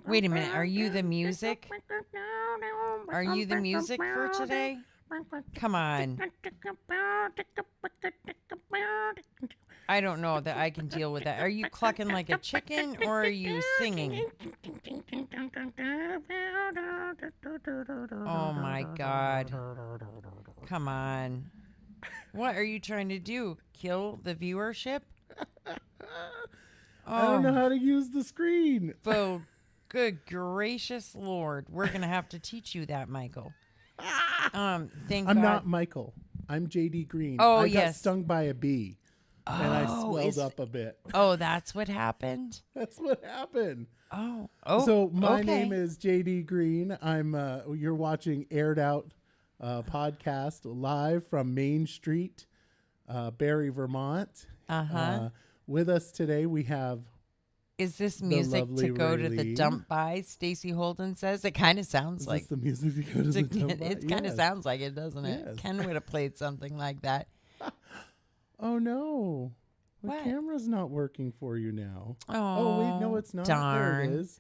Wait a minute. Are you the music? Are you the music for today? Come on. I don't know that I can deal with that. Are you clucking like a chicken or are you singing? Oh my God. Come on. What are you trying to do? Kill the viewership? I don't know Oh, how to use the screen. oh, good gracious Lord. We're going to have to teach you that, Michael. Thank I'm God. not Michael. I'm JD Green. Oh, I got yes. stung by a bee and I Oh, swelled up a bit. oh, that's what happened? That's what happened. Oh, So my okay. name is JD Green. I'm you're watching Aired Out podcast live from Main Street, Barrie, Vermont. Uh-huh. With us today we have Is this the music lovely to go to the Raylene. dump by? Stacey Holden says it kind of sounds Is like this the music to go to the dump by? it kind of Yes. sounds like it, doesn't it? Yes. Ken would have played something like that. Oh no. The What? camera's not working for you now. Oh, wait, no, it's not. darn. There it is.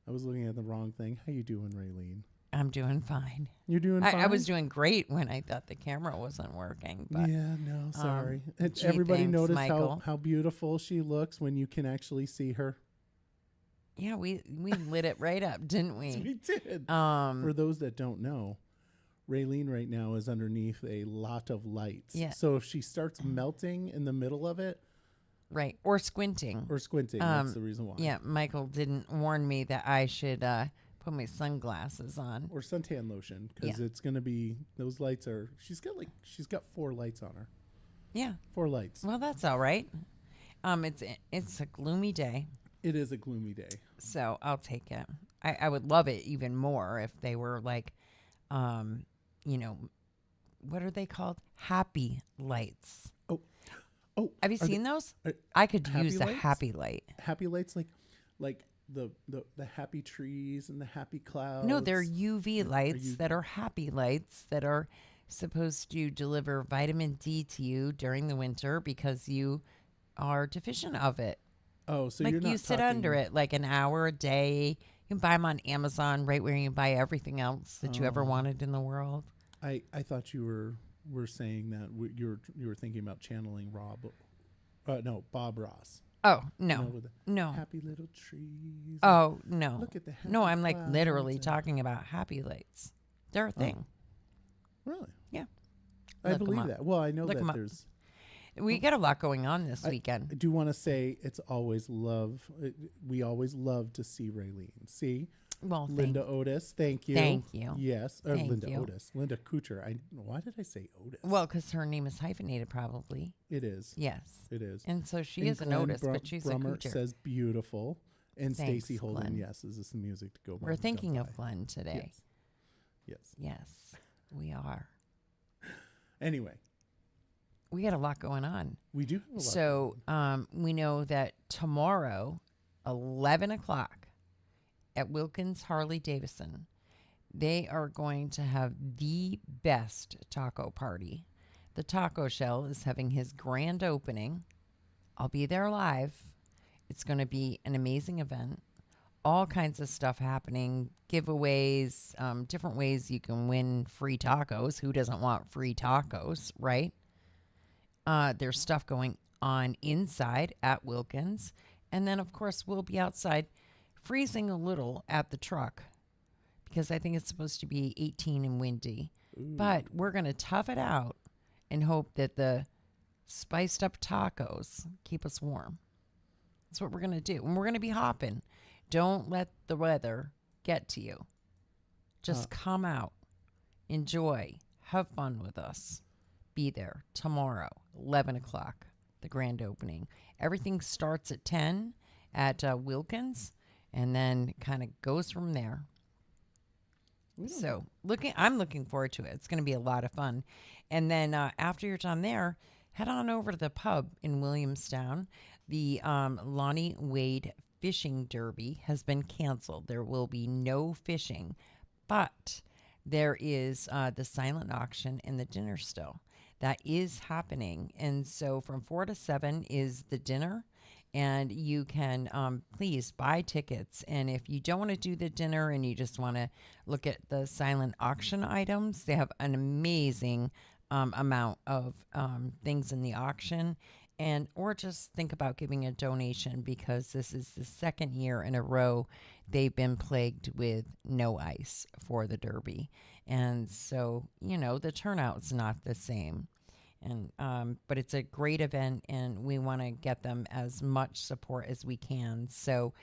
I was looking at the wrong thing. How you doing, Raylene? I'm doing fine. You're doing fine. I was doing great when I thought the camera wasn't working. But Yeah, no, sorry. gee, Everybody thanks, noticed Michael. how beautiful she looks when you can actually see her. yeah, we lit it right up, didn't We we? did. For Um, those that don't know, Raylene right now is underneath a lot of lights. Yeah. So if she starts melting in the middle of it right, or squinting. or squinting, that's the reason why. Yeah, Michael didn't warn me that I should put my sunglasses on. Or suntan lotion because it's going to be those lights are. She's got 4 lights on her. Yeah, 4 lights. well, that's all right. It's a gloomy day, It is a gloomy day. so I'll take it. I would love it even more if they were like, you know, what are they called? Happy lights. Oh, Have you are seen those? are I could happy use a lights? happy light. happy lights like the happy trees and the happy clouds? No, they're UV lights you- that are happy lights that are supposed to deliver vitamin D to you during the winter because you are deficient of it. Oh, so Like you're not you sit under talking- it like an hour a day. You can buy them on Amazon, right where you buy everything else that you ever wanted in the world. I thought you were saying that you were thinking about channeling Bob Ross. Oh You know, no, with the no. happy little trees. Oh no. Look at the happy No, I'm like clouds literally and- talking about happy lights. They're a thing. Really? Yeah. I Look 'em believe up. that. Well, I know Look 'em that up. there's. We got a lot going on this I weekend. do want to say it's always love. We always love to see Raylene. See, Well, Linda Otis. Thank you. Thank you. Yes, or Thank Linda you. Otis. Linda Kuchar. Why did I say Otis? Well, because her name is hyphenated, probably. it is. Yes. It is. And so she And is an Glenn Otis, but she's a Brummer Coocher. says beautiful. And Thanks, Stacey Holden, Glenn. yes, is this the music to go by? We're thinking go of by? Glenn today. Yes. Yes, we are. Anyway, We got a lot going on. we do have a lot. So we know that tomorrow, 11 o'clock at Wilkins Harley Davidson, they are going to have the best taco party. The Taco Shell is having his grand opening. I'll be there live. It's going to be an amazing event. All kinds of stuff happening, giveaways, different ways you can win free tacos. Who doesn't want free tacos, right? There's stuff going on inside at Wilkins. And then, of course, we'll be outside freezing a little at the truck because I think it's supposed to be 18 and windy. But we're going to tough it out and hope that the spiced up tacos keep us warm. That's what we're going to do. And we're going to be hopping. Don't let the weather get to you. Just come out, enjoy, have fun with us. Be there tomorrow, 11 o'clock, the grand opening. Everything starts at 10 at Wilkins and then kind of goes from there. So I'm looking forward to it. It's going to be a lot of fun. And then after you're done there, head on over to the pub in Williamstown. The Lonnie Wade Fishing Derby has been canceled. There will be no fishing, but there is the silent auction and the dinner still. that is happening. And so from 4 to 7 is the dinner. And you can please buy tickets. And if you don't want to do the dinner and you just want to look at the silent auction items, they have an amazing amount of things in the auction. And or just think about giving a donation because this is the second year in a row they've been plagued with no ice for the Derby. And so, the turnout's not the same. And but it's a great event, and we want to get them as much support as we can. So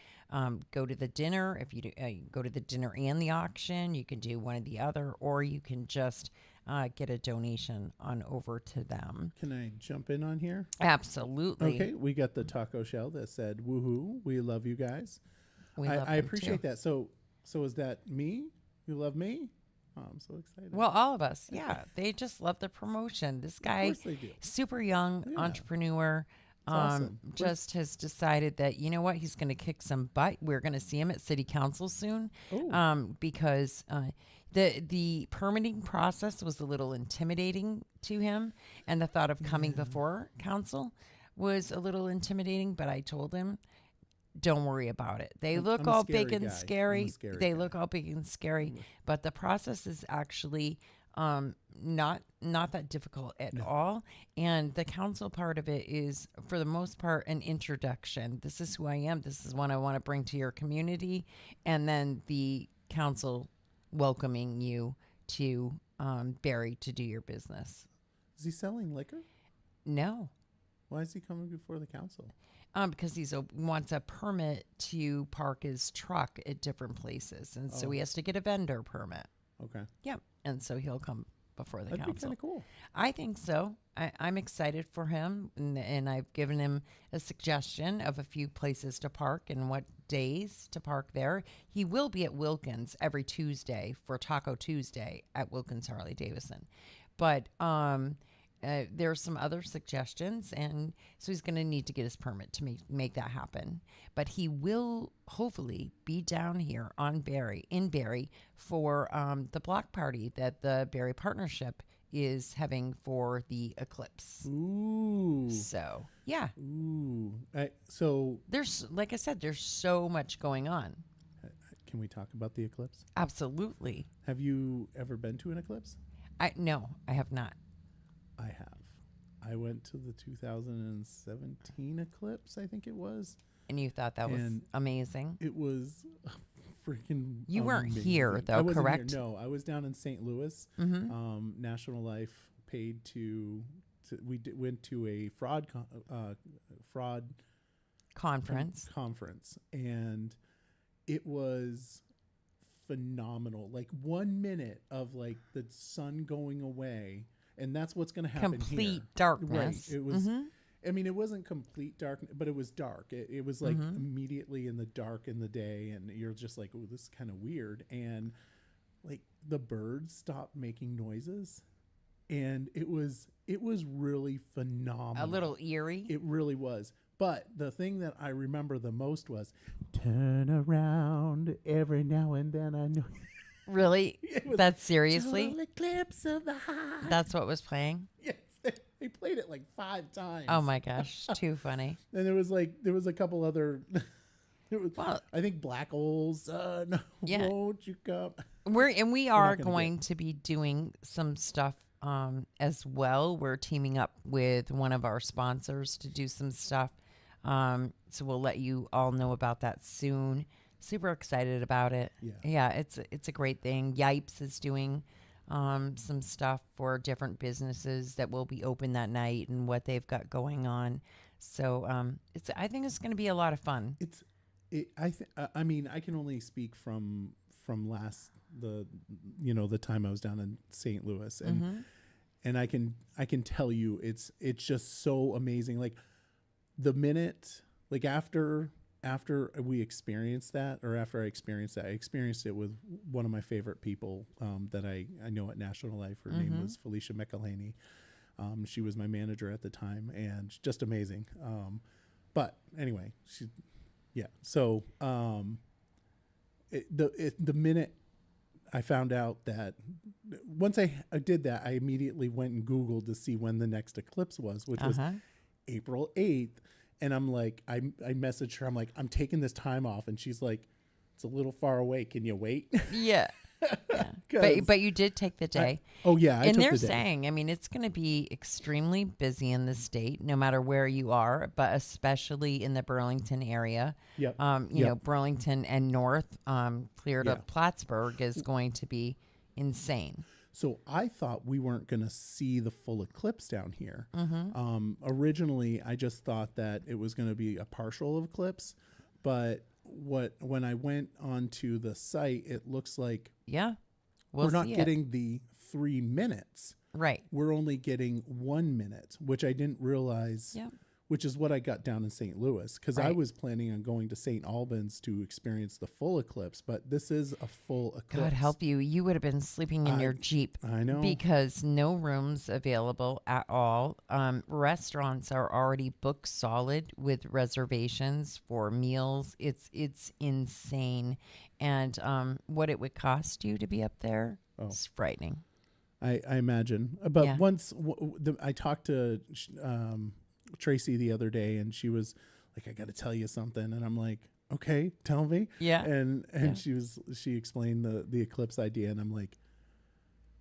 go to the dinner. If you go to the dinner and the auction, you can do one or the other, or you can just get a donation on over to them. Can I jump in on here? Absolutely. Okay, we got the taco shell that said "Woohoo! We love you guys." I them appreciate too. that. So is that me? You love me? Oh, I'm so excited. Well, all of us, yeah. They just love the promotion. This Of guy, course they do. super young Yeah. entrepreneur, It's awesome. just has decided that you know what, he's going to kick some butt. We're going to see him at City Council soon, Oh. because the permitting process was a little intimidating to him, and the thought of coming before council was a little intimidating. But I told him, don't worry about it. They look I'm a all scary big and guy. I'm a scary. scary They guy. look all big and scary, but the process is actually not that difficult at all. And the council part of it is, for the most part, an introduction. This is who I am. This is what I want to bring to your community, and then the council welcoming you to Barry to do your business. Is he selling liquor? No. Why is he coming before the council? Because he wants a permit to park his truck at different places, and so he has to get a vendor permit. Okay. Yeah, and so he'll come before the That'd be council. kind of cool. I think so. I'm excited for him, and I've given him a suggestion of a few places to park and what days to park there. He will be at Wilkins every Tuesday for Taco Tuesday at Wilkins Harley Davidson, but there are some other suggestions, and so he's going to need to get his permit to make that happen. But he will hopefully be down here in Barry for the block party that the Barry Partnership is having for the eclipse. Ooh. So yeah, Ooh. So there's, like I said, there's so much going on. can we talk about the eclipse? Absolutely. Have you ever been to an eclipse? No, I have not. I have. I went to the 2017 eclipse, I think it was. And you thought that was And amazing. It was freaking You weren't amazing. here, though, I wasn't correct? Here. No, I was down in St. Louis. Mm-hmm. National Life paid to went to a fraud conference, and it was phenomenal. Like 1 minute of like the sun going away, and that's what's going to happen Complete here. darkness. Right. It was. Mhm. I mean, it wasn't complete dark, but it was dark. It was like immediately in the dark in the day, and you're just like, oh, this is kind of weird. And like the birds stopped making noises, and it was really phenomenal. A little eerie. It really was. But the thing that I remember the most was turn around every now and then. I know. Really? It was That's seriously? Total eclipse of the heart. That's what was playing? Yes, they played it like 5 times. Oh my gosh, too funny. And there was a couple other. Well, I think Black Hole Sun. Yeah. Won't you come? we are not gonna going to be doing some stuff as well. We're teaming up with one of our sponsors to do some stuff. So we'll let you all know about that soon. Super excited about it. Yeah, it's a great thing. Yipes is doing some stuff for different businesses that will be open that night and what they've got going on. So I think it's going to be a lot of fun. I mean, I can only speak from the time I was down in St. Louis, and I can tell you it's just so amazing. Like the minute, like after we experienced that, or after I experienced that, I experienced it with one of my favorite people that I know at National Life. Her name was Felicia McElhaney. She was my manager at the time, and just amazing. But anyway, So the minute I found out that once I did that, I immediately went and Googled to see when the next eclipse was, which was April 8th. And I'm like, I messaged her. I'm like, I'm taking this time off. And she's like, it's a little far away. Can you wait? Yeah. Yeah. But you did take the day. I and took they're the day. saying, I mean, it's going to be extremely busy in the state, no matter where you are, but especially in the Burlington area. Yep. You know, Burlington and north, clear to Yeah. Plattsburgh is going to be insane. So I thought we weren't going to see the full eclipse down here. Originally, I just thought that it was going to be a partial eclipse, but when I went onto the site, it looks like We'll we're not see it. getting the 3 minutes. Right. We're only getting 1 minute, which I didn't realize. Yep. Which is what I got down in St. Louis, because I Right. was planning on going to St. Albans to experience the full eclipse, but this is a full eclipse. God help you. You would have been sleeping in your Jeep. I know. Because no rooms available at all. Restaurants are already booked solid with reservations for meals. It's insane. And what it would cost you to be up there is frightening. I imagine. But Yeah. once I talked to Tracy the other day, and she was like, I got to tell you something. And I'm like, okay, tell me. Yeah. And Yeah. she explained the eclipse idea, and I'm like,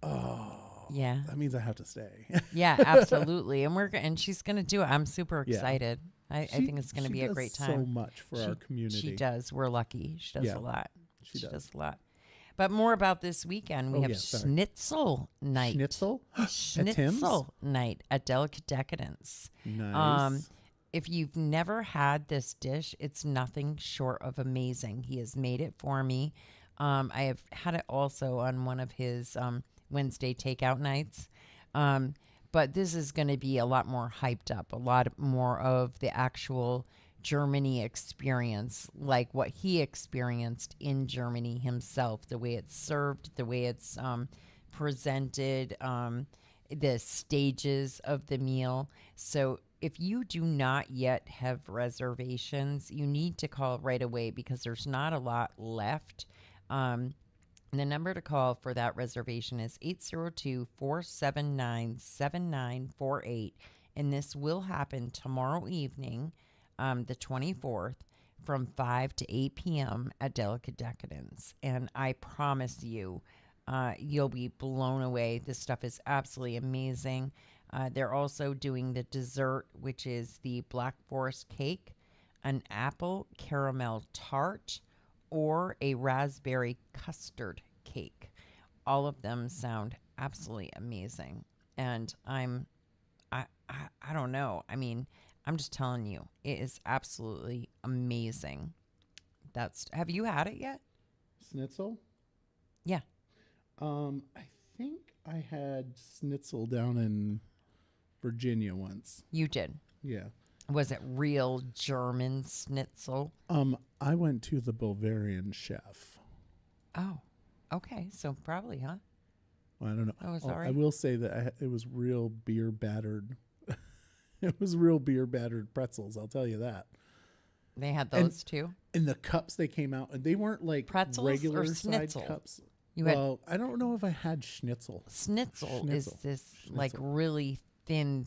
oh, Yeah. that means I have to stay. Yeah, absolutely. And she's going to do it. I'm super Yeah. excited. I think it's going to be a great time. So much for our community. She does. We're lucky. She does Yeah, a lot. she does. A lot. But more about this weekend. We have sorry. Schnitzel night. Schnitzel? Schnitzel night at Delicate Decadence. Nice. If you've never had this dish, it's nothing short of amazing. He has made it for me. I have had it also on one of his Wednesday takeout nights. But this is going to be a lot more hyped up, a lot more of the actual Germany experience, like what he experienced in Germany himself, the way it's served, the way it's presented, the stages of the meal. So if you do not yet have reservations, you need to call right away because there's not a lot left. The number to call for that reservation is 802-479-7948. And this will happen tomorrow evening, the 24th, from 5 to 8 p.m. at Delicate Decadence. And I promise you, you'll be blown away. This stuff is absolutely amazing. They're also doing the dessert, which is the Black Forest cake, an apple caramel tart, or a raspberry custard cake. All of them sound absolutely amazing. And I don't know. I mean, I'm just telling you, it is absolutely amazing. Have you had it yet? Schnitzel? Yeah. I think I had schnitzel down in Virginia once. You did. Yeah. Was it real German schnitzel? I went to the Bavarian chef. Oh, okay. So probably, huh? Well, I don't know. Oh, sorry. I will say that it was real beer battered. It was real beer battered pretzels. I'll tell you that. They had those too. In the cups they came out, and they weren't like Pretzels regular or side schnitzel? cups. You I don't know if I had schnitzel. Schnitzel is this like really thin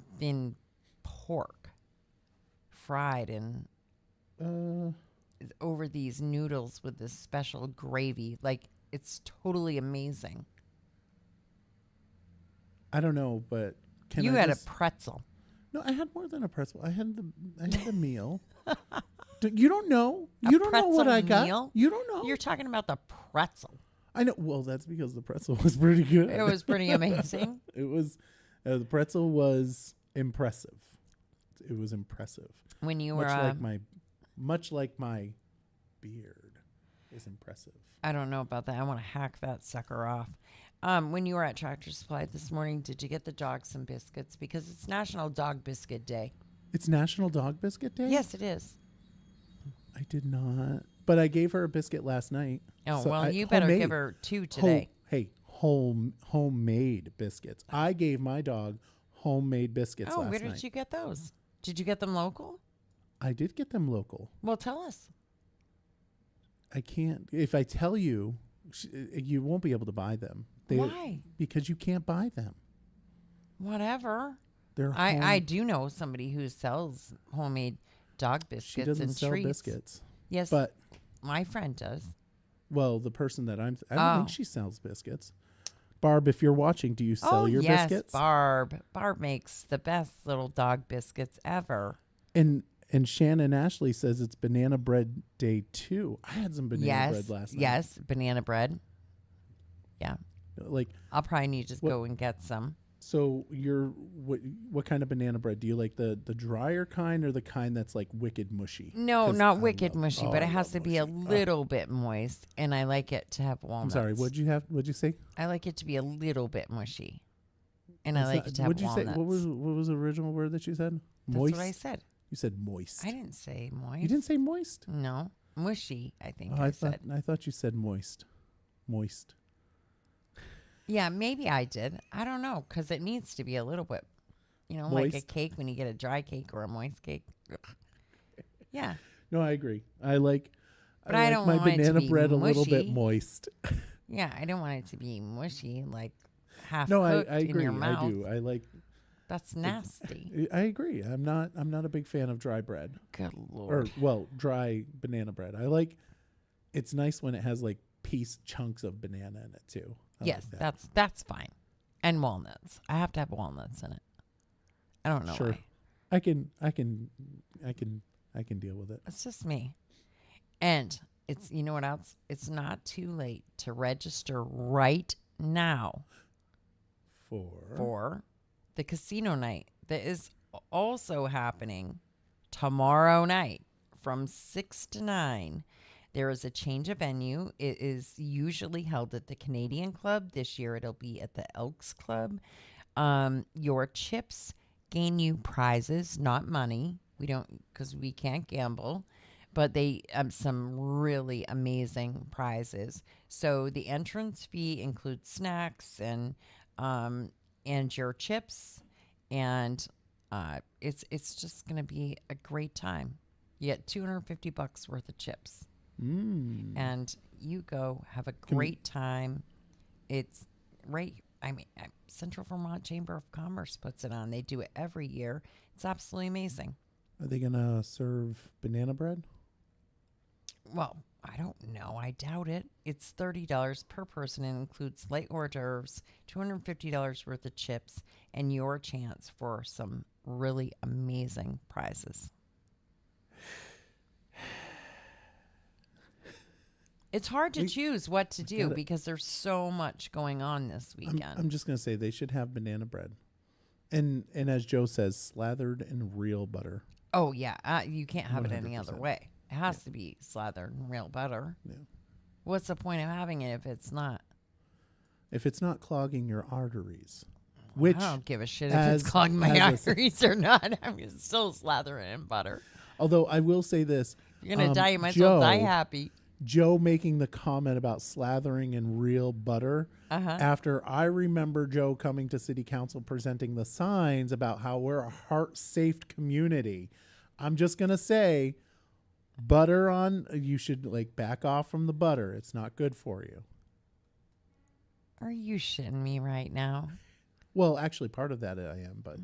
pork fried and over these noodles with this special gravy. Like, it's totally amazing. I don't know, but You had a pretzel. No, I had more than a pretzel. I had the meal. You don't know. You don't know what I got. Meal? You don't know. You're talking about the pretzel. I know. Well, that's because the pretzel was pretty good. It was pretty amazing. It was. The pretzel was impressive. It was impressive. When you were much like my beard is impressive. I don't know about that. I want to hack that sucker off. When you were at Tractor Supply this morning, did you get the dog some biscuits? Because it's National Dog Biscuit Day. It's National Dog Biscuit Day? Yes, it is. I did not. But I gave her a biscuit last night. Oh, So well, you better give her 2 today. Homemade biscuits. I gave my dog homemade biscuits last night. Where did you get those? Did you get them local? I did get them local. Well, tell us. I can't. If I tell you, You won't be able to buy them. Why? Because you can't buy them. Whatever. They're I do know somebody who sells homemade dog biscuits She doesn't and sell treats. biscuits. Yes, But my friend does. well, the person that I don't think she sells biscuits. Barb, if you're watching, do you sell your biscuits? Barb. Barb makes the best little dog biscuits ever. And Shannon Ashley says it's banana bread day 2. I had some banana bread last night. Yes, banana bread. Yeah. Like I'll probably need to go and get some. So what kind of banana bread? Do you like the drier kind or the kind that's like wicked mushy? No, not wicked mushy, but it has to be a little bit moist, and I like it to have walnuts. I'm sorry, what'd you say? I like it to be a little bit mushy, and I like it to have what'd you walnuts. say? What was the original word that you said? Moist? That's what I said. You said moist. I didn't say moist. You didn't say moist? No, mushy, I think I said. I thought you said moist. Moist. Yeah, maybe I did. I don't know, because it needs to be a little bit, moist. like a cake when you get a dry cake or a moist cake. Yeah. No, I agree. I like don't my want it to banana be bread a little bit mushy. moist. Yeah, I don't want it to be mushy, like half No, cooked I agree. in your mouth. I do. I like. That's nasty. I agree. I'm not a big fan of dry bread. Good Lord. Dry banana bread. I like. It's nice when it has like chunks of banana in it too. Yes, like that's fine. And walnuts. I have to have walnuts in it. I don't know why. I can deal with it. It's just me. And it's, you know what else? It's not too late to register right now for the casino night that is also happening tomorrow night from 6 to 9. There is a change of venue. It is usually held at the Canadian Club. This year it'll be at the Elks Club. Your chips gain you prizes, not money. We don't, because we can't gamble, but they some really amazing prizes. So the entrance fee includes snacks and your chips, and it's just going to be a great time. You get $250 worth of chips. And you go have a great time. It's right. Central Vermont Chamber of Commerce puts it on. They do it every year. It's absolutely amazing. Are they gonna serve banana bread? Well, I don't know. I doubt it. It's $30 per person and includes light hors d'oeuvres, $250 worth of chips, and your chance for some really amazing prizes. It's hard to choose what to do because there's so much going on this weekend. I'm just going to say they should have banana bread. And as Joe says, slathered in real butter. Oh, yeah. You can't have 100%. It any other way. It has to be slathered in real butter. Yeah. What's the point of having it if it's not? If it's not clogging your arteries. Which I don't give a shit if it's clogging my arteries or not. I'm still slather it in butter. Although I will say this. You're going to die. You might as well die happy. Joe making the comment about slathering in real butter after I remember Joe coming to city council presenting the signs about how we're a heart-safe community. I'm just going to say you should like back off from the butter. It's not good for you. Are you shitting me right now? Well, actually part of that I am, but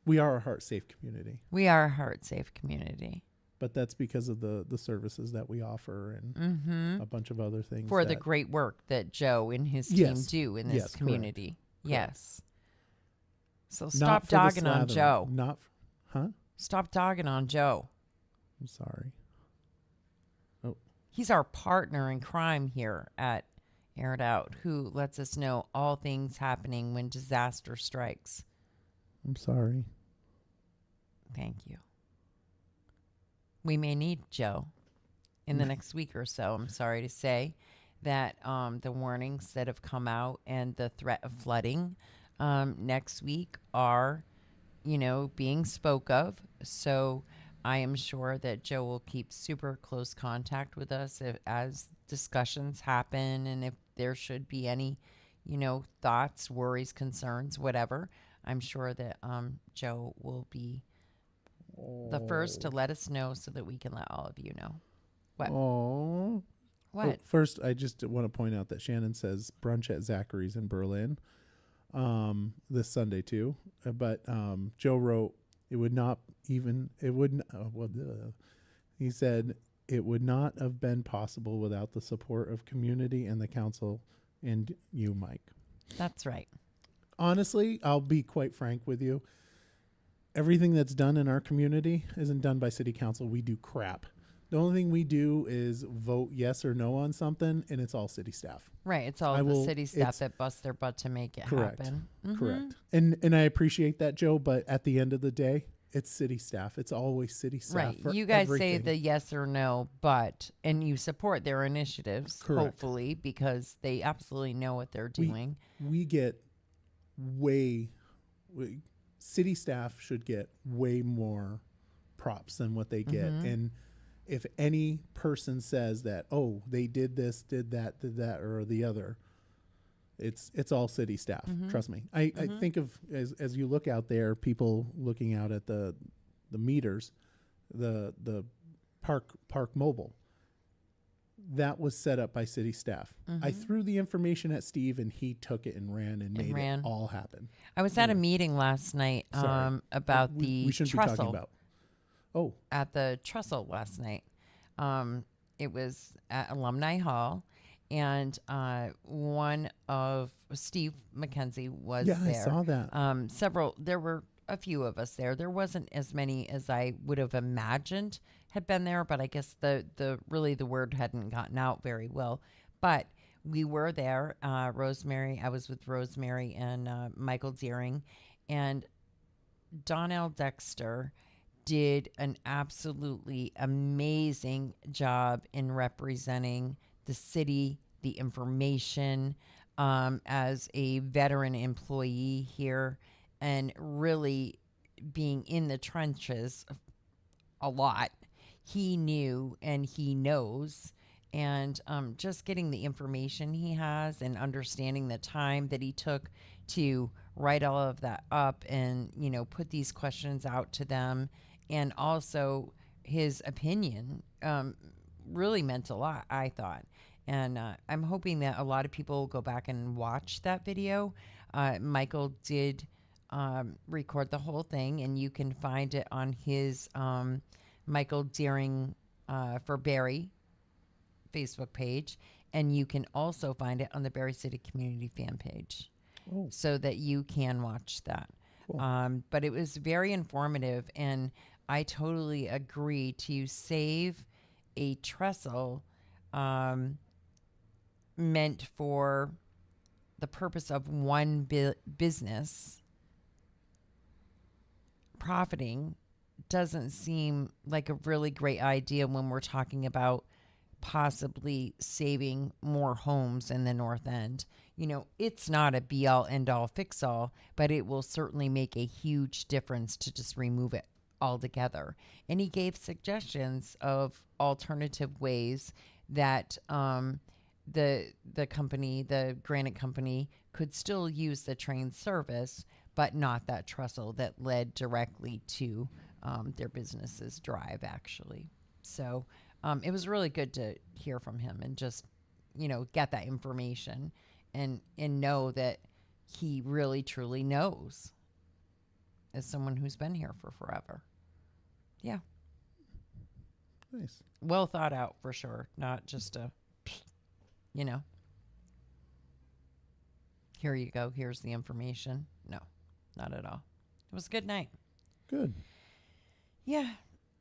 we are a heart-safe community. We are a heart-safe community. But that's because of the services that we offer and a bunch of other things. For the great work that Joe and his team do in this community. Correct. Yes. So stop dogging on Joe. Huh? Stop dogging on Joe. I'm sorry. Oh. He's our partner in crime here at Air It Out, who lets us know all things happening when disaster strikes. I'm sorry. Thank you. We may need Joe in the next week or so. I'm sorry to say that the warnings that have come out and the threat of flooding next week are, being spoke of. So I am sure that Joe will keep super close contact with us as discussions happen, and if there should be any, thoughts, worries, concerns, whatever. I'm sure that Joe will be the first to let us know so that we can let all of you know. What? Oh, What? First, I just want to point out that Shannon says brunch at Zachary's in Berlin this Sunday too. But Joe wrote, it would not even, it wouldn't, he said, it would not have been possible without the support of community and the council and you, Mike. That's right. Honestly, I'll be quite frank with you. Everything that's done in our community isn't done by city council. We do crap. The only thing we do is vote yes or no on something, and it's all city staff. Right. It's all the city staff that bust their butt to make it happen. Correct. And I appreciate that, Joe, but at the end of the day, it's city staff. It's always city staff. Right. You guys say the yes or no, and you support their initiatives, hopefully, because they absolutely know what they're doing. We get city staff should get way more props than what they get. And if any person says that, oh, they did this, did that, or the other, it's all city staff. Trust me. I think of as you look out there, people looking out at the meters, the park mobile. That was set up by city staff. I threw the information at Steve, and he took it and ran and made it all happen. I was at a meeting last night about the we shouldn't trestle. be talking about. Oh, at the trestle last night. It was at Alumni Hall, and one of Steve McKenzie was there. I saw that. There were a few of us there. There wasn't as many as I would have imagined had been there, but I guess the word hadn't gotten out very well. But we were there. Rosemary, I was with Rosemary and Michael Deering, and Donnell Dexter did an absolutely amazing job in representing the city, the information, as a veteran employee here, and really being in the trenches a lot. He knew and he knows, and just getting the information he has and understanding the time that he took to write all of that up and, put these questions out to them. And also his opinion really meant a lot, I thought. And I'm hoping that a lot of people will go back and watch that video. Michael did record the whole thing, and you can find it on his Michael Deering for Barry Facebook page. And you can also find it on the Barry City Community fan page so that you can watch that. Cool. But it was very informative, and I totally agree to save a trestle meant for the purpose of one business profiting doesn't seem like a really great idea when we're talking about possibly saving more homes in the North End. It's not a be-all, end-all, fix-all, but it will certainly make a huge difference to just remove it altogether. And he gave suggestions of alternative ways that the company, the Granite Company, could still use the train service, but not that trestle that led directly to their business's drive, actually. So it was really good to hear from him and just, get that information and know that he really, truly knows as someone who's been here for forever. Yeah. Nice. Well thought out for sure. Not just here you go. Here's the information. No, not at all. It was a good night. Good. Yeah.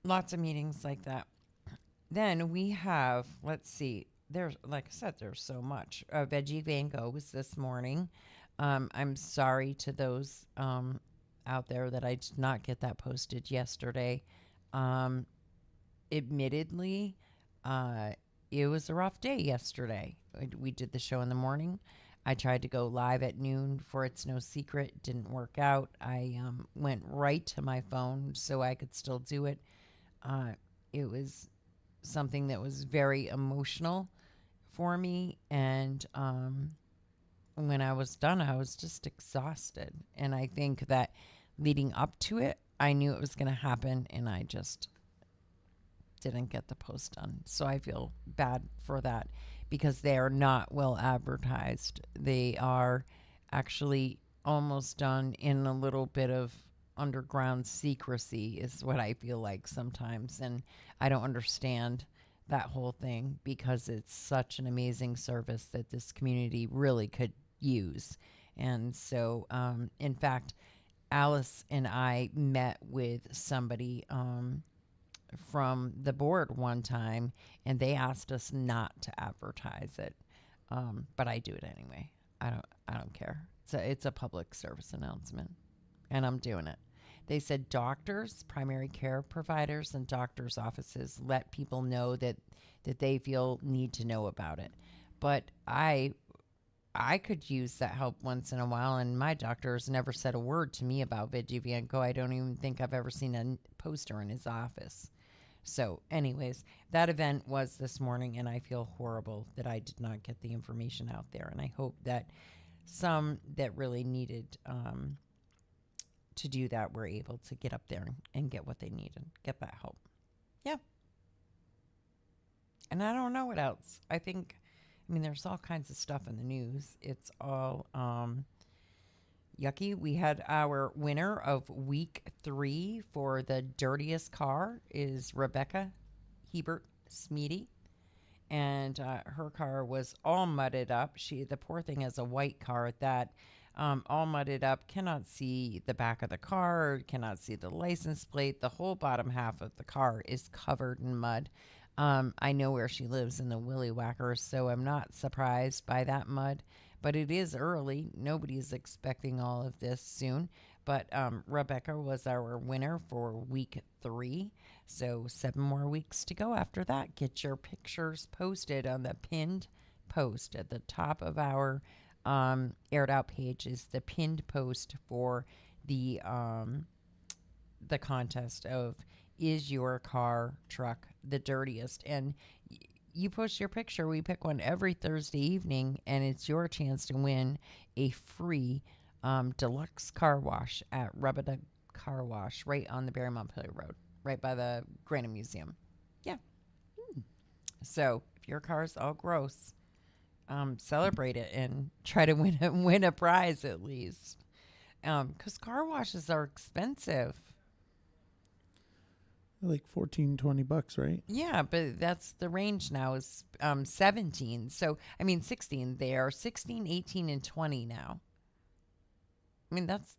Lots of meetings like that. Then we have, let's see, there's, like I said, there's so much. Veggie Van Gogh was this morning. I'm sorry to those out there that I did not get that posted yesterday. Admittedly, it was a rough day yesterday. We did the show in the morning. I tried to go live at noon for It's No Secret. Didn't work out. I went right to my phone so I could still do it. It was something that was very emotional for me. And when I was done, I was just exhausted. And I think that leading up to it, I knew it was going to happen. And I just didn't get the post done. So I feel bad for that because they are not well advertised. They are actually almost done in a little bit of underground secrecy, is what I feel like sometimes. And I don't understand that whole thing because it's such an amazing service that this community really could use. And so, in fact, Alice and I met with somebody from the board one time, and they asked us not to advertise it, but I do it anyway. I don't care. It's a public service announcement, and I'm doing it. They said doctors, primary care providers, and doctors' offices let people know that they feel need to know about it. But I could use that help once in a while, and my doctor has never said a word to me about Vigivanco. I don't even think I've ever seen a poster in his office. So, anyways, that event was this morning, and I feel horrible that I did not get the information out there. And I hope that some that really needed to do that were able to get up there and get what they need and get that help. Yeah. And I don't know what else. I mean, there's all kinds of stuff in the news. It's all yucky. We had our winner of week 3 for the dirtiest car is Rebecca Hebert Smeedy. And her car was all mudded up. The poor thing has a white car at that. All mudded up, cannot see the back of the car, cannot see the license plate. The whole bottom half of the car is covered in mud. I know where she lives in the Willy Whackers, so I'm not surprised by that mud. But it is early. Nobody's expecting all of this soon. But Rebecca was our winner for week 3. So 7 more weeks to go after that. Get your pictures posted on the pinned post at the top of our aired out page is the pinned post for the contest of is your car truck the dirtiest, and you post your picture. We pick one every Thursday evening, and it's your chance to win a free deluxe car wash at Rubada Car Wash right on the Barry Montpelier Road, right by the Granite Museum. Yeah. So if your car's all gross, celebrate it and try to win a prize at least. Because car washes are expensive. Like $14-20, right? Yeah, but that's the range now is 17. So, I mean 16. They are 16, 18, and 20 now. I mean, that's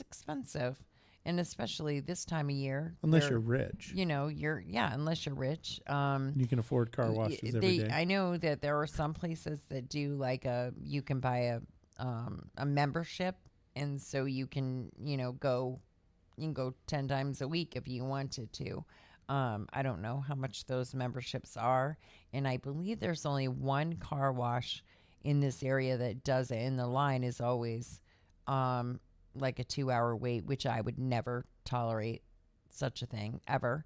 expensive. And especially this time of year. Unless you're rich. Unless you're rich. You can afford car washes every day. I know that there are some places that do like you can buy a membership, and so you can, go 10 times a week if you wanted to. I don't know how much those memberships are, and I believe there's only one car wash in this area that does it, and the line is always like a 2-hour wait, which I would never tolerate such a thing ever.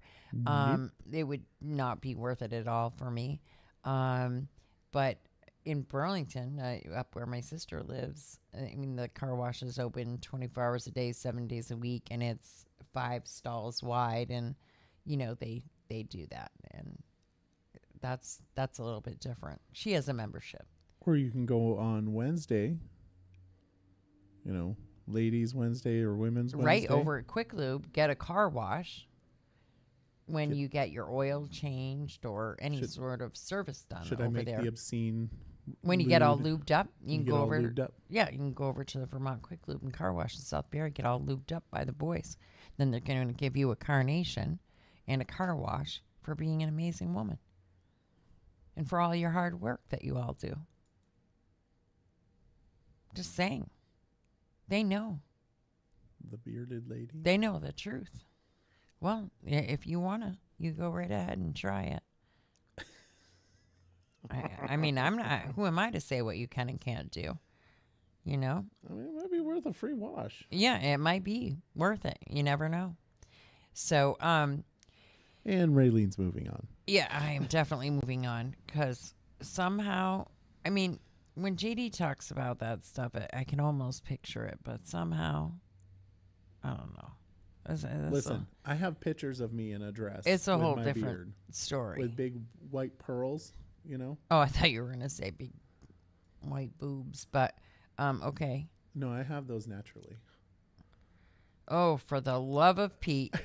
It would not be worth it at all for me. But in Burlington, up where my sister lives, I mean, the car wash is open 24 hours a day, 7 days a week, and it's 5 stalls wide, and they do that, and that's a little bit different. She has a membership. Or you can go on Wednesday, Ladies Wednesday or Women's Wednesday. Right over at Quick Lube, get a car wash when you get your oil changed or any sort of service done. Should over I make there. the obscene? When you get all lubed up, you can go over. Lubed up. Yeah, you can go over to the Vermont Quick Lube and Car Wash in South Barry, get all lubed up by the boys. Then they're going to give you a carnation and a car wash for being an amazing woman and for all your hard work that you all do. Just saying. They know. The bearded lady. They know the truth. Well, if you want to, you go right ahead and try it. I mean, I'm not. Who am I to say what you can and can't do? I mean, it might be worth a free wash. Yeah, it might be worth it. You never know. So, and Raylene's moving on. Yeah, I am definitely moving on because somehow, I mean, when JD talks about that stuff, I can almost picture it, but somehow, I don't know. Listen, I have pictures of me in a dress. It's a with whole my different beard, story. with big white pearls, you know? Oh, I thought you were going to say big white boobs, but okay. No, I have those naturally. Oh, for the love of Pete.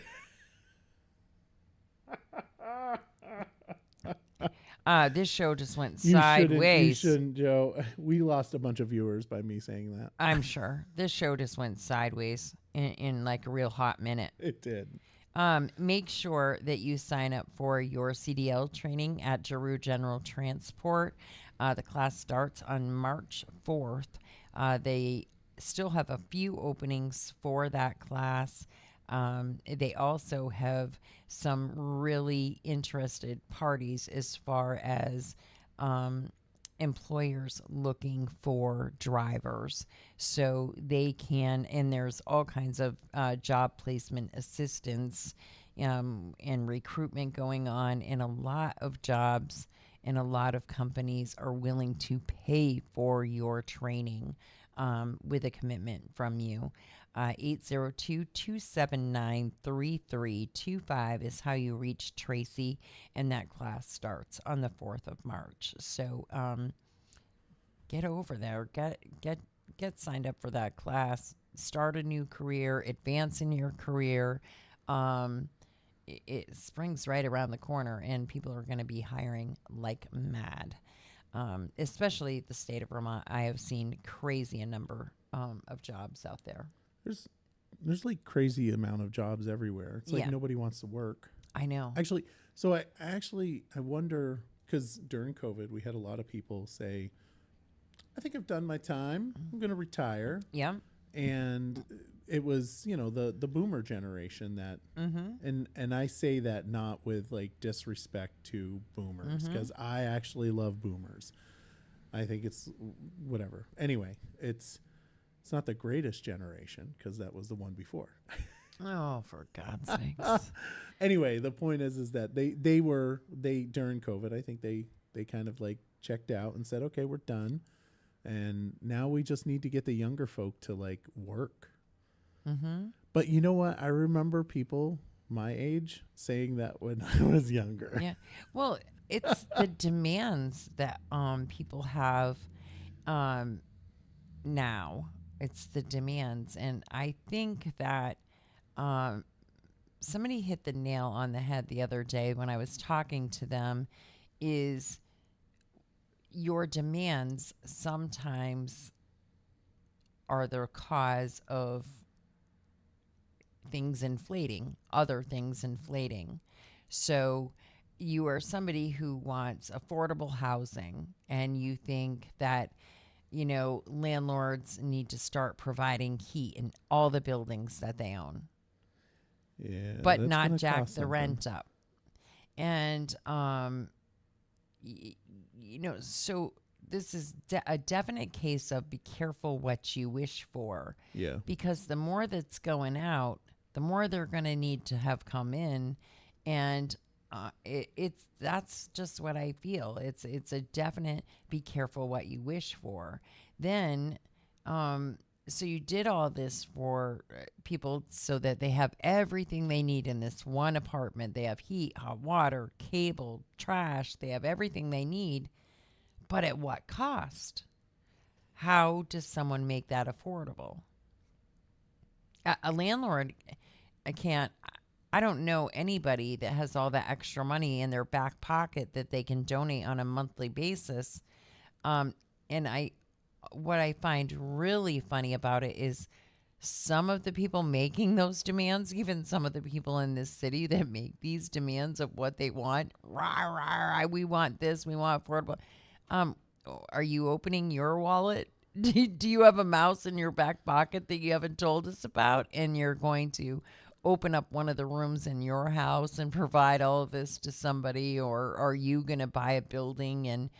This show just went You sideways. shouldn't, Joe. We lost a bunch of viewers by me saying that. I'm sure. This show just went sideways in like a real hot minute. It did. Make sure that you sign up for your CDL training at Giroux General Transport. The class starts on March 4th. They still have a few openings for that class. They also have some really interested parties as far as employers looking for drivers. So they can, and there's all kinds of job placement assistance and recruitment going on, and a lot of jobs and a lot of companies are willing to pay for your training with a commitment from you. 802-279-3325 is how you reach Tracy, and that class starts on the 4th of March. So get over there, get signed up for that class, start a new career, advance in your career. It spring's right around the corner, and people are going to be hiring like mad. Especially the state of Vermont. I have seen crazy a number of jobs out there. There's like crazy amount of jobs everywhere. It's like nobody wants to work. I know. Actually, so I wonder, because during COVID we had a lot of people say, I think I've done my time. I'm going to retire. Yeah. And it was, the boomer generation that, and I say that not with like disrespect to boomers, because I actually love boomers. I think it's whatever. Anyway, it's not the greatest generation, because that was the one before. Oh, for God's sakes. Anyway, the point is that they during COVID, I think they kind of like checked out and said, okay, we're done. And now we just need to get the younger folk to like work. But you know what? I remember people my age saying that when I was younger. Yeah. Well, it's the demands that people have now. It's the demands. And I think that somebody hit the nail on the head the other day when I was talking to them is your demands sometimes are the cause of things inflating, other things inflating. So you are somebody who wants affordable housing, and you think that, landlords need to start providing heat in all the buildings that they own. Yeah. But not jack the rent up. And, so this is a definite case of be careful what you wish for. Yeah. Because the more that's going out, the more they're going to need to have come in. And that's just what I feel. It's a definite be careful what you wish for. Then, so you did all this for people so that they have everything they need in this one apartment. They have heat, hot water, cable, trash. They have everything they need. But at what cost? How does someone make that affordable? A landlord I don't know anybody that has all that extra money in their back pocket that they can donate on a monthly basis. And what I find really funny about it is some of the people making those demands, even some of the people in this city that make these demands of what they want, we want this, we want affordable. Are you opening your wallet? Do you have a mouse in your back pocket that you haven't told us about, and you're going to open up one of the rooms in your house and provide all of this to somebody? Or are you going to buy a building and,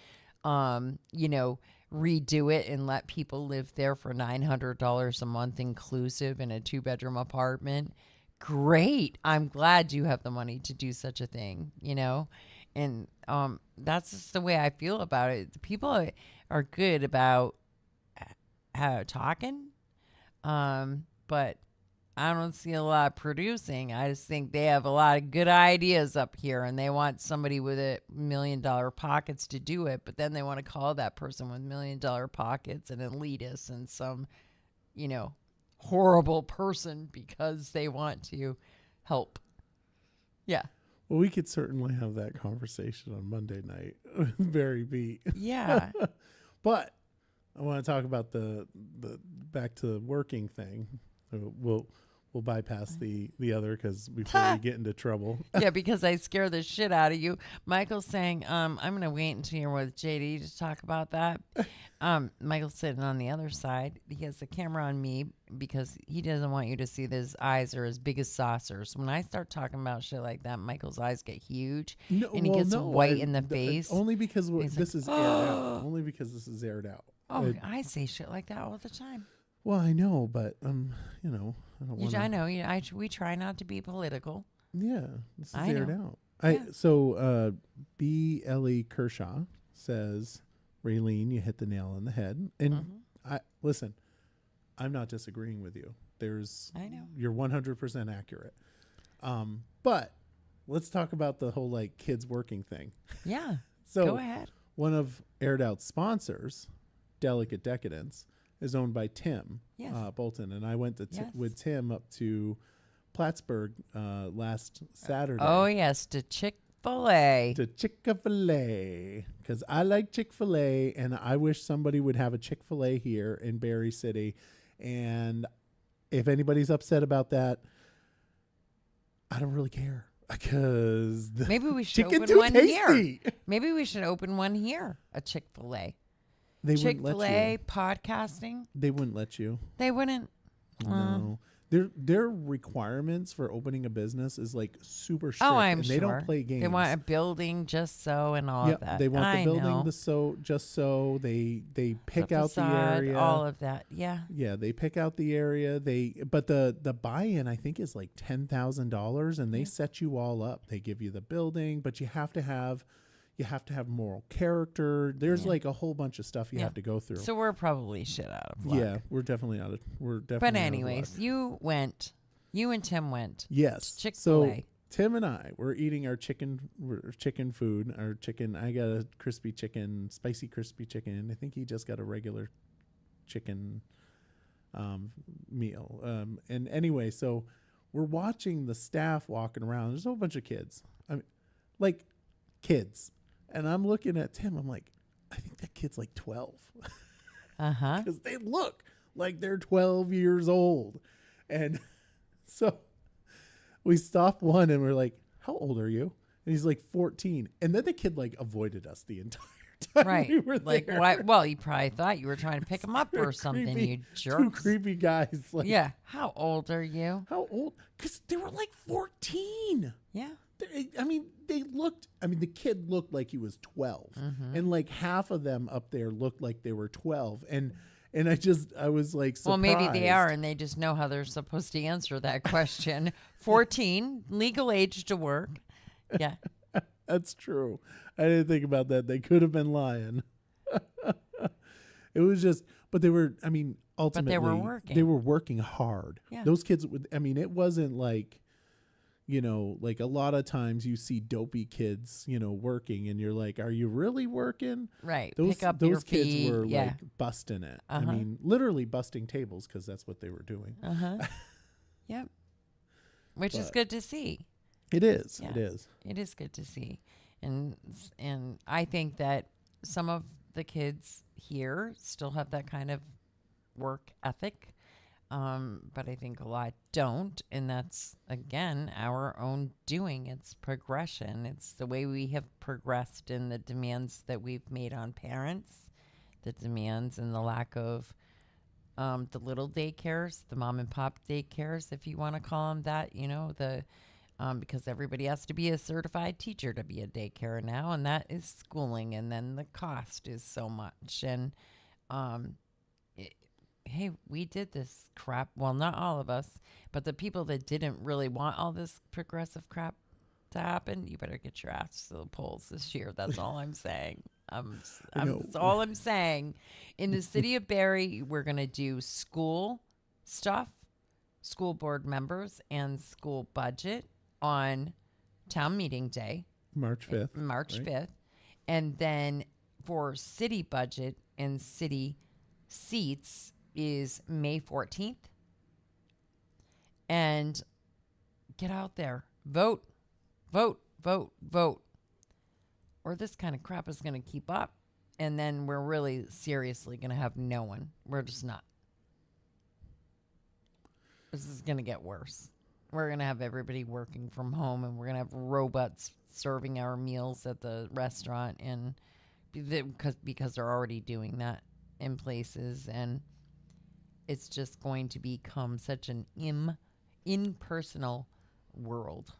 redo it and let people live there for $900 a month inclusive in a 2-bedroom apartment? Great. I'm glad you have the money to do such a thing, and that's just the way I feel about it. People are good about talking, but I don't see a lot of producing. I just think they have a lot of good ideas up here, and they want somebody with $1 million pockets to do it. But then they want to call that person with $1 million pockets an elitist and some, horrible person because they want to help. Yeah. Well, we could certainly have that conversation on Monday night. Very beat. Yeah. But I want to talk about the back to working thing. We'll bypass the other because before we get into trouble. Yeah, because I scare the shit out of you. Michael's saying, I'm going to wait until you're with JD to talk about that. Michael's sitting on the other side. He has the camera on me because he doesn't want you to see that his eyes are as big as saucers. When I start talking about shit like that, Michael's eyes get huge and he gets white in the face. Only because this is aired out. Only because this is aired out. Oh, I say shit like that all the time. Well, I know, but I don't want. I know. We try not to be political. Yeah, this is aired out. Yeah. So B.L.E. Kershaw says, Raylene, you hit the nail on the head. And listen, I'm not disagreeing with you. I know. You're 100% accurate. But let's talk about the whole kids working thing. Yeah. So go ahead. One of aired out sponsors, Delicate Decadence, is owned by Tim Bolton, and I went with Tim up to Plattsburgh last Saturday. Oh yes, to Chick-fil-A. To Chick-fil-A, because I like Chick-fil-A, and I wish somebody would have a Chick-fil-A here in Berry City. And if anybody's upset about that, I don't really care, because maybe we should open one here. Maybe we should open one here, a Chick-fil-A. Chick-fil-A podcasting. They wouldn't let you. They wouldn't. No. Their requirements for opening a business is super strict. Oh, I'm and sure. They don't play games. They want a building just so and all of that. They want the building just so. They pick out the area. All of that. Yeah. Yeah, they pick out the area. But the buy-in I think is $10,000, and they set you all up. They give you the building, but you have to have moral character. There's a whole bunch of stuff you have to go through. So we're probably shit out of luck. Yeah, we're definitely out of. But anyways, you and Tim went. Yes. Chick-fil-A. So Tim and I were eating our chicken food. Our chicken. I got a crispy chicken, spicy crispy chicken. I think he just got a regular chicken meal. And anyway, so we're watching the staff walking around. There's a whole bunch of kids. Kids. And I'm looking at Tim. I'm like, I think that kid's 12. Because they look like they're 12 years old. And so we stop one and we're like, how old are you? And he's 14. And then the kid avoided us the entire time we were there. Why? Well, you probably thought you were trying to pick him up or something, you jerks. Two creepy guys. Yeah. How old are you? How old? Because they were 14. Yeah. The kid looked like he was 12, and half of them up there looked like they were 12. And I was surprised. Well, maybe they are, and they just know how they're supposed to answer that question. 14, legal age to work. Yeah. That's true. I didn't think about that. They could have been lying. It was just, but they were, ultimately. But they were working. They were working hard. Yeah. Those kids, it wasn't a lot of times you see dopey kids, working, and you're like, are you really working? Right. Those kids feet. were busting it. Literally busting tables, because that's what they were doing. Yep. Which is good to see. It is. Yeah. It is. It is good to see. And I think that some of the kids here still have that kind of work ethic. But I think a lot don't, and that's, again, our own doing. It's progression. It's the way we have progressed in the demands that we've made on parents, the demands and the lack of the little daycares, the mom and pop daycares, if you want to call them that, because everybody has to be a certified teacher to be a daycare now, and that is schooling, and then the cost is so much. And hey, we did this crap. Well, not all of us, but the people that didn't really want all this progressive crap to happen, you better get your ass to the polls this year. That's all I'm saying. That's all I'm saying. In the city of Barrie, we're going to do school stuff, school board members and school budget on town meeting day, March 5th. March right? 5th. And then for city budget and city seats is May 14th. And get out there. Vote, vote, vote, vote. Or this kind of crap is going to keep up. And then we're really seriously going to have no one. We're just not. This is going to get worse. We're going to have everybody working from home, and we're going to have robots serving our meals at the restaurant, and because they're already doing that in places, and it's just going to become such an impersonal world.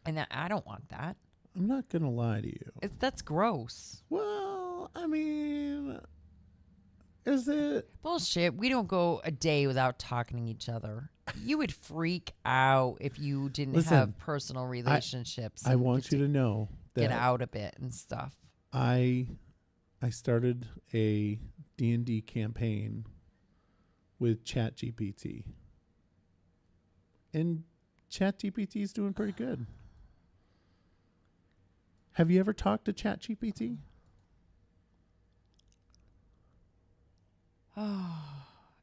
And I don't want that. I'm not going to lie to you. That's gross. Well, I mean, is it? Bullshit. We don't go a day without talking to each other. You would freak out if you didn't have personal relationships. I want you to know that get out a bit and stuff. I started a D&D campaign with ChatGPT. And ChatGPT is doing pretty good. Have you ever talked to ChatGPT? Oh,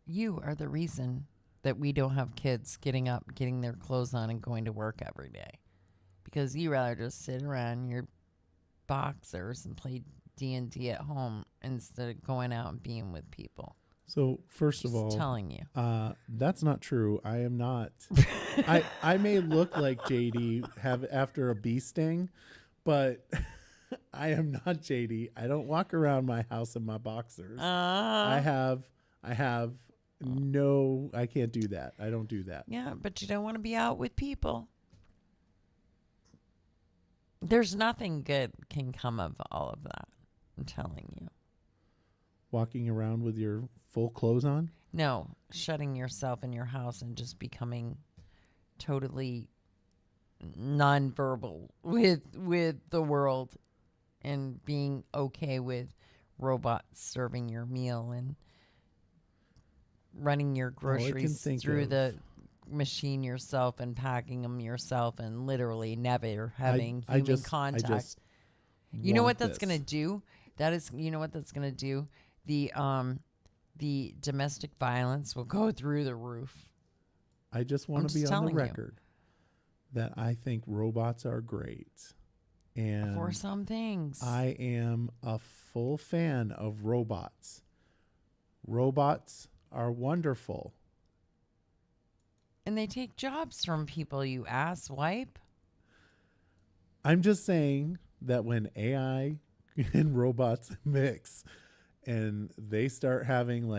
you are the reason that we don't have kids getting up, getting their clothes on, and going to work every day. Because you rather just sit around in your boxers and play D&D at home instead of going out and being with people. So, first of all, telling you. That's not true. I am not. I may look like JD after a bee sting, but I am not JD. I don't walk around my house in my boxers. I can't do that. I don't do that. Yeah, but you don't want to be out with people. There's nothing good can come of all of that. I'm telling you. Walking around with your full clothes on? No, shutting yourself in your house and just becoming totally nonverbal with the world and being okay with robots serving your meal and running your groceries through the machine yourself and packing them yourself and literally never having human contact. You know what that's going to do? You know what that's going to do? The domestic violence will go through the roof. I just want to be on the record that I think robots are great. And for some things. I am a full fan of robots. Robots are wonderful. And they take jobs from people, you asswipe. I'm just saying that when AI and robots mix and they start having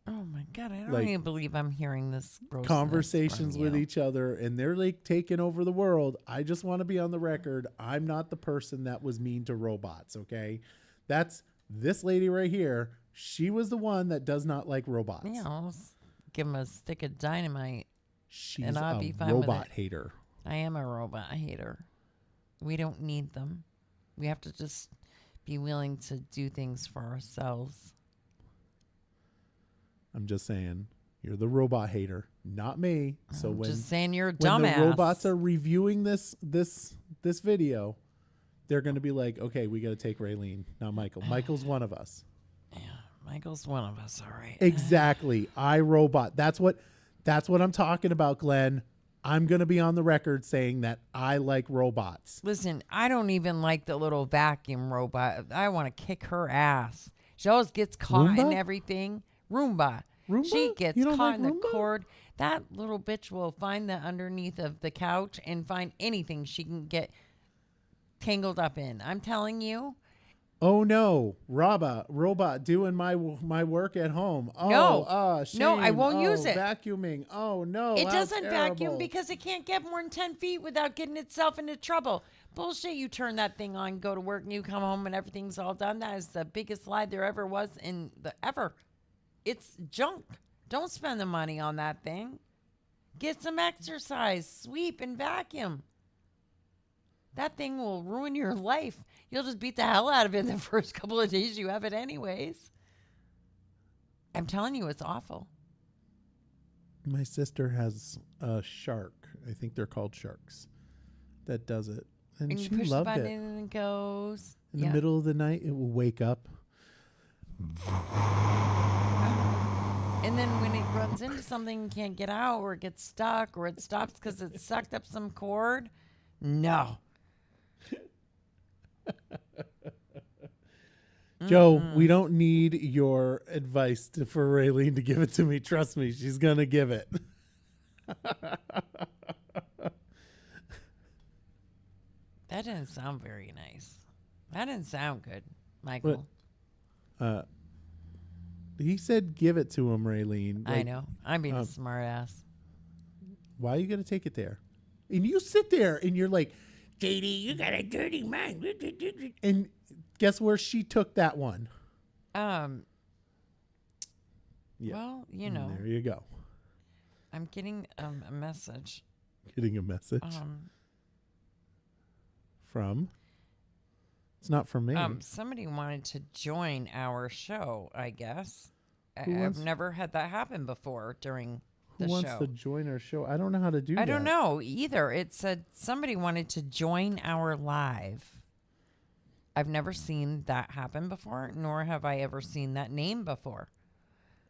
oh my God, I don't even believe I'm hearing this conversations with each other and they're taking over the world. I just want to be on the record. I'm not the person that was mean to robots. Okay. That's this lady right here. She was the one that does not like robots. Yeah, I'll give him a stick of dynamite. She's and I'll a be fine robot with it. hater. I am a robot hater. We don't need them. We have to just be willing to do things for ourselves. I'm just saying, you're the robot hater, not me. So I'm when just saying you're a when dumbass. the robots are reviewing this video, they're going to be like, okay, we got to take Raylene, not Michael. Michael's one of us. Yeah, Michael's one of us. All right. Exactly. iRobot. That's what I'm talking about, Glenn. I'm going to be on the record saying that I like robots. Listen, I don't even like the little vacuum robot. I want to kick her ass. She always gets caught in everything. Roomba. She gets caught in the cord. That little bitch will find the underneath of the couch and find anything she can get tangled up in. I'm telling you. Oh no, robot doing my work at home. Oh, shame. No, I won't use it. Vacuuming. Oh no, it doesn't vacuum because it can't get more than 10 feet without getting itself into trouble. Bullshit! You turn that thing on, go to work, and you come home and everything's all done. That is the biggest lie there ever was in the ever. It's junk. Don't spend the money on that thing. Get some exercise, sweep, and vacuum. That thing will ruin your life. You'll just beat the hell out of it the first couple of days you have it anyways. I'm telling you, it's awful. My sister has a shark. I think they're called sharks. That does it, and And you she push the loved button it. and it goes. In the middle of the night, it will wake up. And then when it runs into something and can't get out, or it gets stuck, or it stops because it sucked up some cord, no. Joe, we don't need your advice for Raylene to give it to me. Trust me, she's going to give it. That didn't sound very nice. That didn't sound good, Michael. He said give it to him, Raylene. I know. I'm being a smart ass. Why are you going to take it there? And you sit there and you're like, JD, you got a dirty mind. And guess where she took that one? Yeah. Well, you know. There you go. I'm getting a message. Getting a message from? It's not from me. Somebody wanted to join our show, I guess. Wants- I've never had that happen before during the Who wants show. to join our show? I don't know how to do that. I don't know either. It said somebody wanted to join our live. I've never seen that happen before, nor have I ever seen that name before.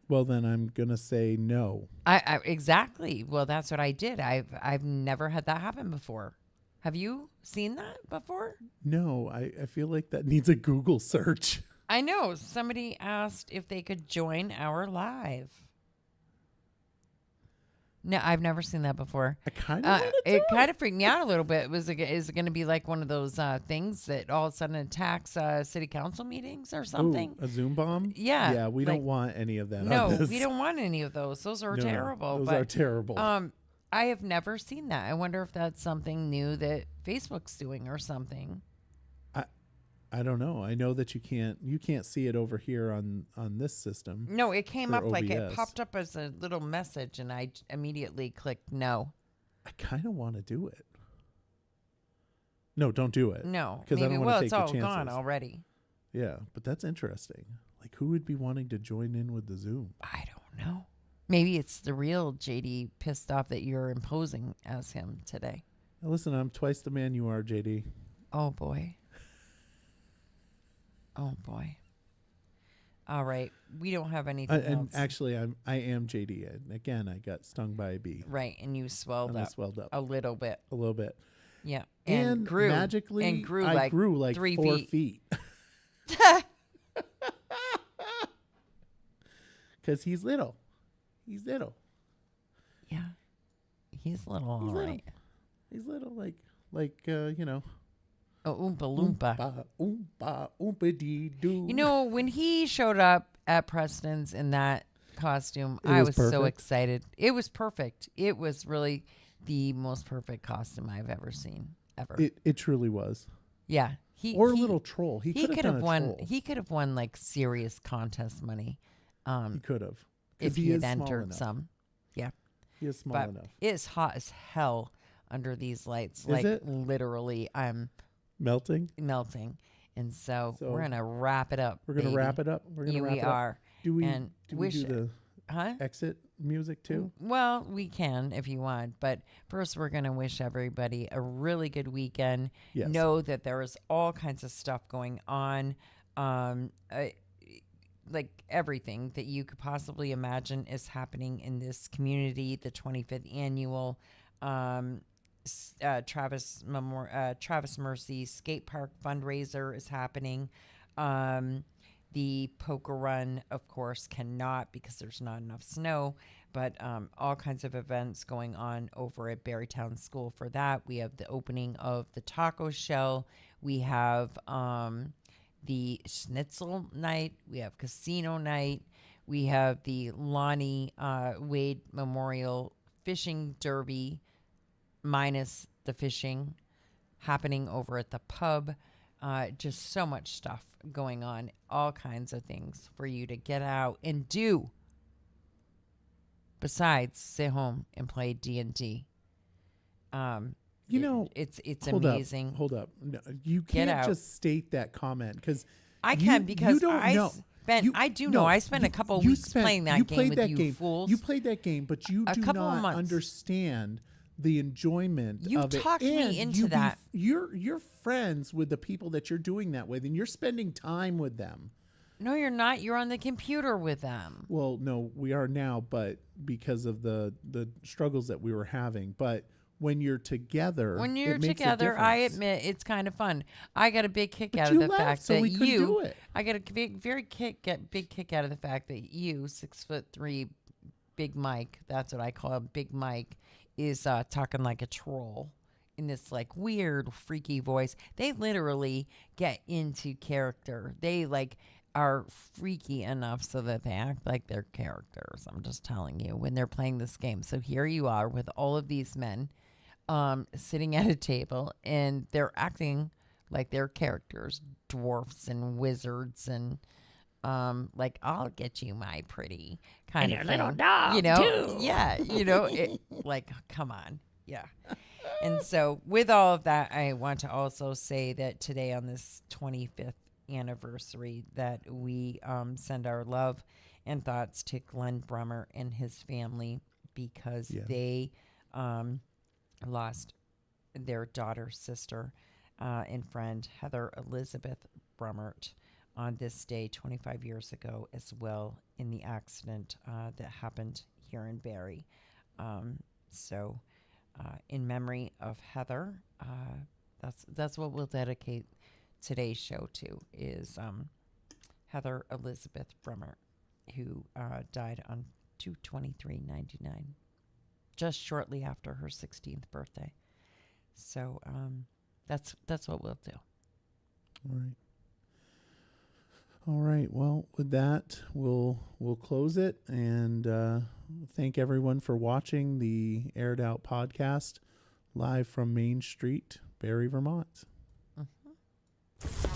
Well, then I'm going to say no. I exactly. Well, that's what I did. I've never had that happen before. Have you seen that before? No, I feel like that needs a Google search. I know. Somebody asked if they could join our live. No, I've never seen that before. I kind of It kind of freaked me out a little bit. Is it going to be like one of those things that all of a sudden attacks city council meetings or something? a Zoom bomb? Yeah. Yeah, we like- don't want any of that. No, on this. we don't want any of those. Those are No, terrible. Those but, are terrible. I have never seen that. I wonder if that's something new that Facebook's doing or something. I don't know. I know that you can't see it over here on this system. No, it came For up like it OBS. popped up as a little message, and I immediately clicked no. I kind of want to do it. No, don't do it. No, because I maybe. don't Well, want to it's take all the chances. gone already. Yeah, but that's interesting. Like, who would be wanting to join in with the Zoom? I don't know. Maybe it's the real JD pissed off that you're imposing as him today. Now, listen, I'm twice the man you are, JD. Oh boy. Oh boy. All right, we don't have anything And else. actually, I am JD. And again, I got stung by a bee. Right, and you swelled And I up swelled up a little bit. a little bit. Yeah, And grew magically, and grew I like grew like 3 4 feet. feet. Because he's little. He's little. Yeah, he's little, all He's little. right. He's little, like you know. Oh, Oompa Loompa. Oompa, oompa dee doo. You know, when he showed up at Preston's in that costume, It I was was so perfect. excited. It was perfect. It was really the most perfect costume I've ever seen, ever. It truly was. Yeah, Or a little troll. He He could could have have done a won. troll. He could have won like serious contest money, He could have. if he had entered some. Yeah, He is small but enough. it's hot as hell under these lights. Is Like it? literally, I'm Melting. melting, and so, So we're gonna wrap it up. We're gonna baby. wrap it up. We're gonna Yeah, wrap we it up. are. Do we And do we wish- do the Huh? exit music too? Well, we can if you want, but first we're going to wish everybody a really good weekend. Yes. Know that there is all kinds of stuff going on, like everything that you could possibly imagine is happening in this community. The 25th annual Travis Mercy Skate Park fundraiser is happening. The poker run, of course, cannot because there's not enough snow, but all kinds of events going on over at Berrytown School for that. We have the opening of the taco shell. We have the schnitzel night. We have casino night. We have the Lonnie Wade Memorial Fishing Derby minus the fishing happening over at the pub. Just so much stuff going on, all kinds of things for you to get out and do besides sit home and play D&D. You know, it's hold amazing. Hold up. No, you Get can't out. just state that comment because I can because you don't I know. Ben, I do know. I spent a couple of weeks playing that game with you fools. You played that game, but you do not understand the enjoyment of it. You talked me into that. You're friends with the people that you're doing that with, and you're spending time with them. No, you're not. You're on the computer with them. Well, no, we are now, but because of the struggles that we were having. But when you're together, I admit it's kind of fun. I got a big kick out of the fact that you. I got a big kick out of the fact that you, 6'3", Big Mike. That's what I call him, Big Mike, is talking like a troll in this like weird, freaky voice. They literally get into character. They like are freaky enough so that they act like they're characters. I'm just telling you, when they're playing this game. So here you are with all of these men sitting at a table, and they're acting like they're characters, dwarfs and wizards, and like, I'll get you, my pretty, kind of little dog, too. Yeah, like, come on. Yeah. And so with all of that, I want to also say that today, on this 25th anniversary, that we send our love and thoughts to Glenn Brummer and his family, because they lost their daughter, sister, and friend, Heather Elizabeth Brummert, on this day 25 years ago as well, in the accident that happened here in Barrie. So in memory of Heather, that's what we'll dedicate today's show to, is Heather Elizabeth Brummert, who died on 2/23/99, just shortly after her 16th birthday. So that's what we'll do. All right. All right. Well, with that, we'll close it, and thank everyone for watching the Aired Out podcast live from Main Street, Barrie, Vermont. Mm-hmm.